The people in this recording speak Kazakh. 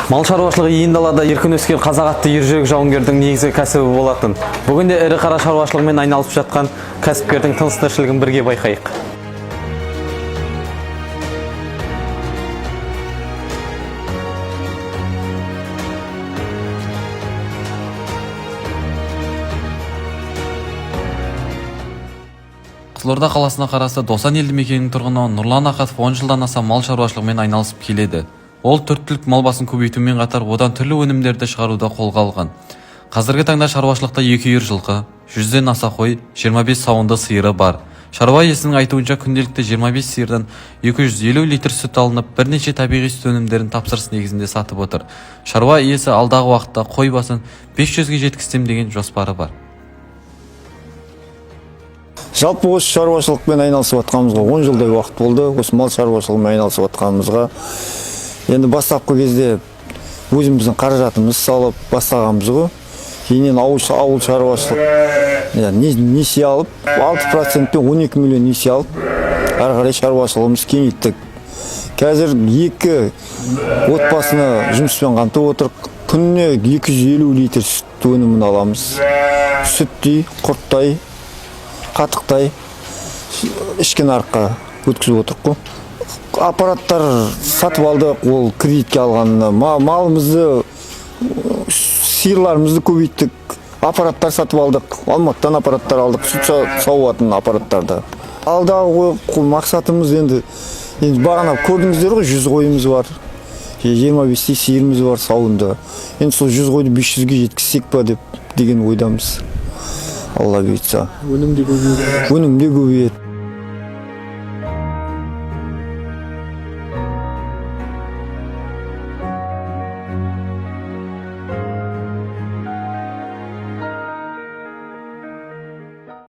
Мал шаруашылығы иін далада еркін өскен қазақ атты ержүрек жауынгердің негізгі кәсібі болатын. Бүгінде ірі қара шаруашылығымен айналысып жатқан кәсіпкердің тыныс-тіршілігін бірге байқайық. Қызылорда қаласына қарасты Досан елді мекенінің тұрғыны Нұрлан Ақатов 10 жылдан аса мал шаруашылығымен айналысып келеді. Ол 4 түлік мал басын көбейтумен қатар одан түрлі өнімдерді шығаруда қолға алған. Қазіргі таңда шаруашылықта 2 үйір жылқы, 100-ден аса қой, 25 сауынды сиыры бар. Шаруа иесінің айтуынша күнделікті 25 сиырдан 250 литр сүт алынып, бірнеше табиғи сүт өнімдерін тапсырыс негізінде сатып отыр. Шаруа иесі алдағы уақытта қой басын 500-ге жеткізсем деген жоспары бар. Жалпы осы шаруашылықпен айналысып жатқанымызға 10 жылдай уақыт болды. Осы мал шаруашылығымен айналысып жатқанымызға. Енді бастапқы кезде өзіміздің қаражатымыз салып бастағанбыз ғой. Кейіннен ауыл шаруашылық несие алып, 6%-пен 12 миллион несие алып, ары қарай шаруашылығымыз кеңейттік. Қазір 2 отбасыны жұмыспен қамтып отырық. Күніне 250 литр сүт өнімін аламыз. Сүттей, құрттай, қатықтай ішкі нарыққа өткізіп отырық қой. Аппараттар сатып алдық, ол кредитке алғанына. Малымызды, сиырларымызды көбейттік. Аппараттар сатып алдық. Алматыдан аппараттар алдық, сүт сауатын аппараттарды. Алдағы мақсатымыз енді бағана көрдіңіздер ғой, 100 қойымыз бар. 25 сиырымыз бар сауында. Енді сол 100 қойды 500-ге жеткізсек па деген ойдамыз. Алла бұйыртса. Өнім де көбейеді. Өнім де көбейеді.